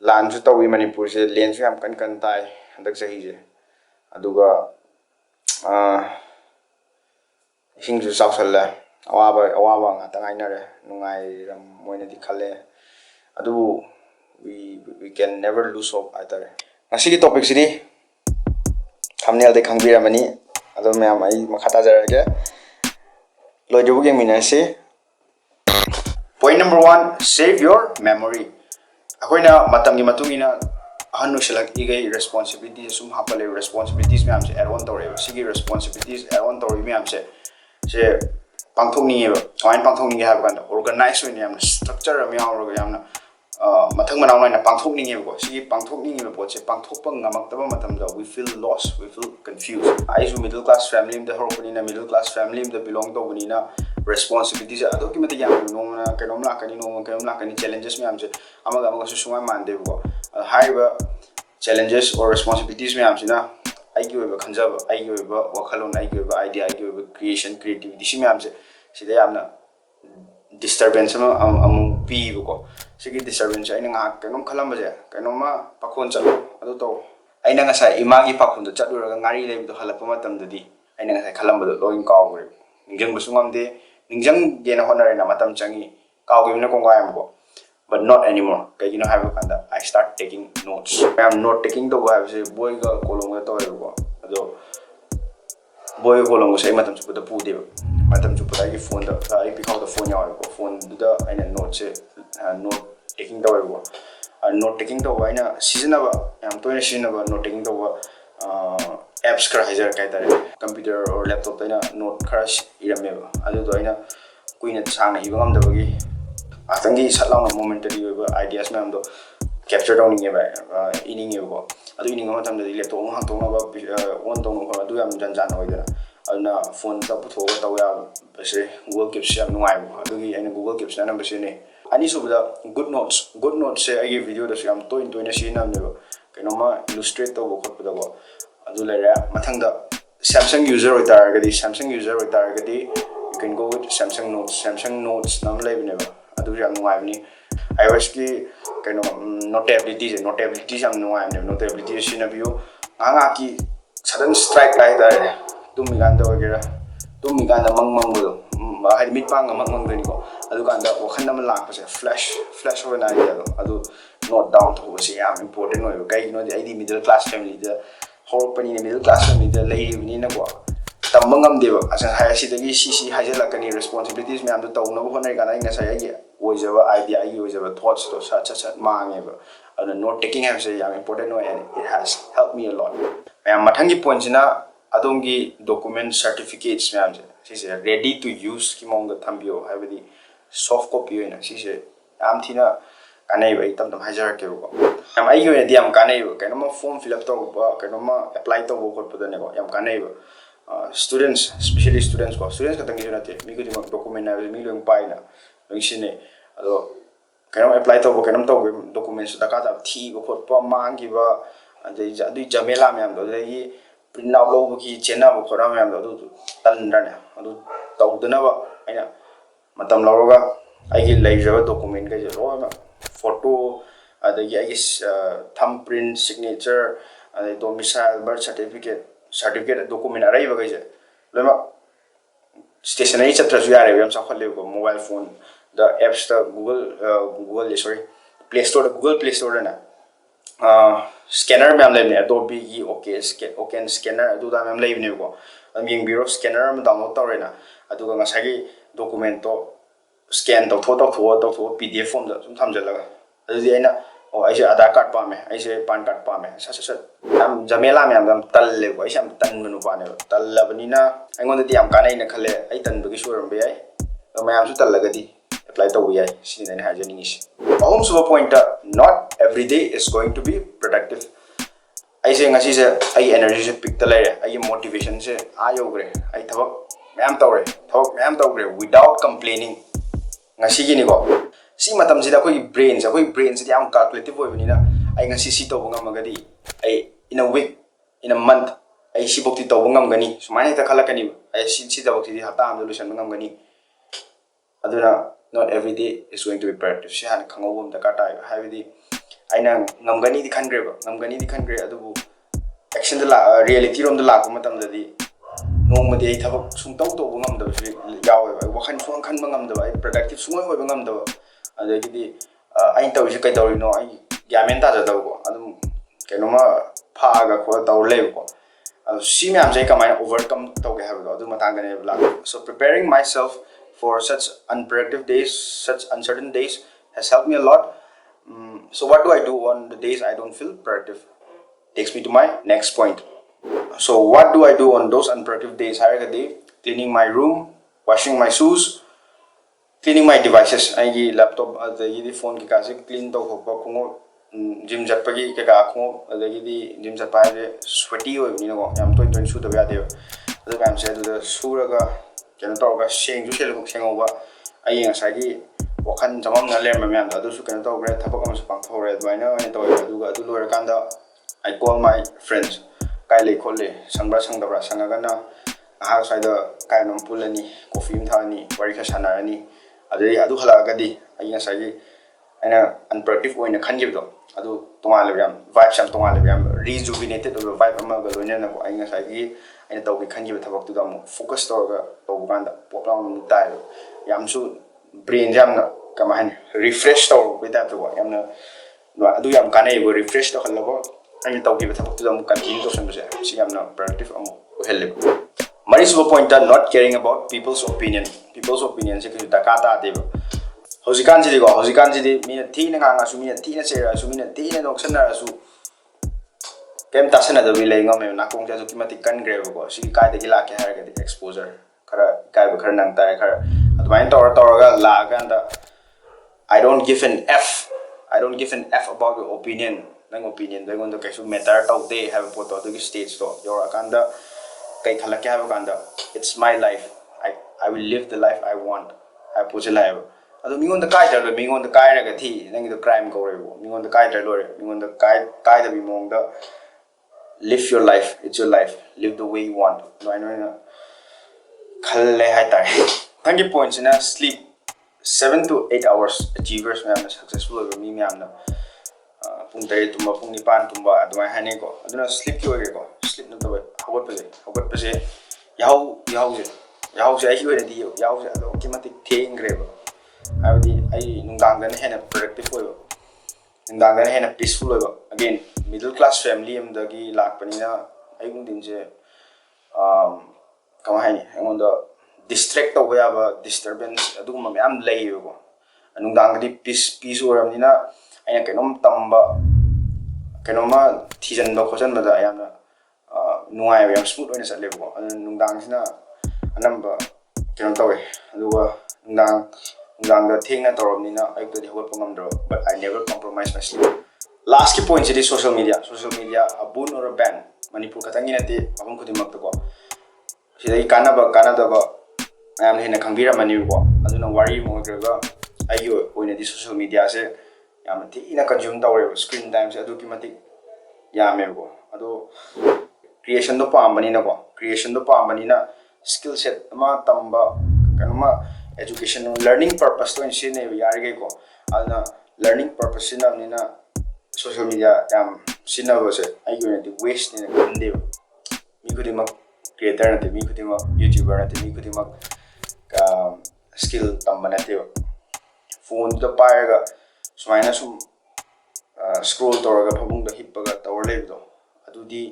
Lansu tawi Manipur se lensu yam kan tai handak sahi je aduga hingju sausalla awaba nga tangainare nungai ram moina di khale adu we can never lose hope either. Asigi topic sidi thumbnail de khangbira mani adu mayam ai makhata jarage loijobu ge minase. Point number 1, save your memory. Akoina matamgi matungina ahanu selak igay responsibilities sum hapale responsibilities me amse add on tore sigi responsibilities add on tore me amse se pangthokni join pangthokni ha kan organize we yam structure am yaw yamna mathang manaw na pangthokni nge ko sigi pangthokni nge po se pangthokpa ngamaktaba matamda we feel lost, we feel confused. I su middle class family the horpani na middle class family the belong to bani na responsibilities ado ki mate yam no na kenom la kani challenges me amse amaga su sumai mande ko high challenges or responsibilities me amsina I give a khanjaba I give a wakhalon I give a idea I give a creativity si me amse sida yamna disturbance am pi ko sigi disturbance ai nga kanom khalamba je kanoma pakhon chalo adu to ai nga sai imagi pakhon do chatlu ga ngari le do halapa matam dadi ai nga sai khalamba do loin kaw gre ningjang busungam de ningjang gena honare na matam changi kaw gi na konga yam ko. But not anymore. Because you know how I start taking notes. I am not taking the web. Say boy ga kolong ga to ego. Ado boy kolong go say matam chupa the pu de. Matam chupa I phone the I pick out the phone yaw ko phone the I note say note taking the ego. Note taking the why na season aba am to season aba note taking the apps kar hajar kai tare computer or laptop na note crash irame ba. Ado to ina kuina sang na ibangam da bagi atangi satlaw momentary ideas me amdo capture down ninge ba ininge ko adu ininga matam da laptop on hang tong ba on tong ko adu yam janjan hoidana aduna phone ta putho ga taw ya base Google Keeps yam nungai ba adu gi ene Google Keeps na base ne ani so da good notes se ai video da yam to na si na ne kenoma illustrate to ko khot da ko adu le mathang da Samsung user hoitar ga di you can go with Samsung Notes nam le ne ba adu yam nungai ni iOS ki kano notability am nungai ne notability sina bio anga ki sudden strike like that tumi ganda wagera tumi ganda mang do hai mit pang mang ni ko adu ganda wakhan nam lak pa se flash over na idea adu note down to was yam important no kai no the middle class family the horpani middle class family the lay ni na ko tambangam deba asan hayasi dagi si hajala kani responsibilities me am to taw no honai kana inga sai ai oijaba idea ai oijaba thoughts to chat mangeba and note taking have say am important no and it has helped me a lot. Am mathangi point sina adongi document certificates me am se ready to use ki mong thambio habadi soft copy ina se am thina kanai bai tam hajar ke ko am ai yo edi am kanai ba kanoma form fill up to ba kanoma apply to ko ko ne ko am kanai ba students, especially students katang ito natin, may ko document na may yung pai na yung sine ado kaya apply to kaya to documents da kada thi ko pa mang ki ba ade jamela me am do le print out lo ki chena bo khora me am do tan na ado taw dana ba aina matam lawga ai gi lai jaba document ka je lo ma photo ade gi ai thumbprint signature ade domicile birth certificate document arai ba gaje lema stationery chapter ju yare yam sakhale ko mobile phone the apps the Google Play Store Google Play Store na scanner me am le ne Adobe gi Oken Scanner adu da me am le ne ko am ying biro scanner am download tawre na adu ga ngasagi document to scan to photo PDF form da sum thamjala adu di aina o ai Aadhaar card pa me ai pan card pa me sa am jamela me am tal le ko ai am tan nu pa ne tal la bani na ai ngon di am kanai na khale ai tan bagi suram be ai ma am su tal la ga di apply to ai sin ne ha jani is ahum suba point not every day is going to be productive ai se ngasi se ai energy se pick ta le ai motivation se ayo gre ai thabak me am tawre without complaining ngasi gi ni ko si matam sida koi brain si am calculative oi bani na ai ngasi si to ngam magadi ai in a week in a month ai si bokti to ngam gani sumai ta khala kani ai si da bokti hata am solution ngam gani aduna not every day is going to be productive si han khangom da kata hai bidi aina ngamgani di khangreba adubu action reality rom da lakpa matam da di nongmadi ai thabak sungtau to ngam da su yawe wakhan suang khan ngam da ai productive suang oi ngam da adagi di ai taw se kai tawrino ai yamen ta ja da ko adum kenoma phaga ko taw le ko si myam je kamai overcome to ge have adu matang ne bla so preparing myself for such unproductive days, such uncertain days has helped me a lot. So what do I do on the days I don't feel productive? Takes me to my next point. So what do I do on those unproductive days? Cleaning my room, washing my shoes, cleaning my devices. I laptop, the phone ki kasi clean to ko kungo gym jat pagi ka kungo the gym jat pa sweaty oi ni no yam to su da ya de the kam se the suraga kena tawga seng ju sel sengoba ai ngasagi wakhan jamam na lem myam da su kena tawgre thabak am su pang thore adwaina ani toy aduga adu loir kanda I call my friends kai le kholle sangbra sangdabra sangaga na aha saida kai nom pulani coffee thani wari kha sanarani adai adu halaga di ai ngasagi aina unproductive oina khanjibdo adu tonga le yam vibes am tonga le yam rejuvenated over vibe am ga loina na ko ai ngasagi aina tawgi khanjiba thabak tu da mo focus toga to ganda poplam mu tai yam su brain jam na kamahan refresh to with that to yam na adu yam kanai bo refresh to khallabo ai tawgi thabak tu da mo continue to san se si yam na productive am helle maris point not caring about people's opinion se ki takata de Hosikan ji mina thina nga su mina thina sera su mina thina noksana su kem tasana da bilai ngam na kong ja ki mati kan greve ko si kai de la ke har ga exposure khara kai ba khar nang tai khar admain tor ga la ga da I don't give an f about your opinion nang opinion da ngon da kai su matter tau de have photo to stage to your akanda kai khala ke have kanda it's my life I will live the life I want I put a life adu mingon da kai tar mingon da kai ra ga thi nang the crime ko re bo mingon da kai tar lore mingon da kai da bi mong da live your life it's your life live the way you want no I know khalle hai tar thank you points na sleep 7 to 8 hours achievers me am successful over me am na pung tare tumba pung nipan tumba adwa hane ko aduna sleep ki oge ko sleep na to hagot pe se yau se ai hoye di yau se ado ki mati theng greba I nungdang dan hena productive oiba nungdang dan hena peaceful oiba again middle class family am dagi lakpanina ai gung din je kama hani ngon da distract to ya ba disturbance adu ma am lay ko nungdang di peace oramnina aina kenom tamba kenoma thijan ba khojan ba da ayamna nuai yam smooth oina sa lebo nungdang sina anamba kenom tawe aduga nungdang da thing na toromnina ai to di hot pangam dro but I never compromise my sleep last key point is social media a boon or a ban Manipur katangi nati mabung kudimak to ko sidai kana da ba ayam hena khangbira mani ko aduna wari mo grega ayo oina di social media se yam ti ina consume tawre screen time se adu ki mati yame ko adu creation do pambani na skill set ama tamba kanuma education learning purpose to ensine yarige ko aduna learning purpose na nina social media yam sinabo se ayo ne waste ne kande mi kudimak creator na mi kudimak youtuber na mi kudimak skill tamba na teo phone to pairaga sumaina sum scroll toraga phabung da hippaga tawar lebido adudi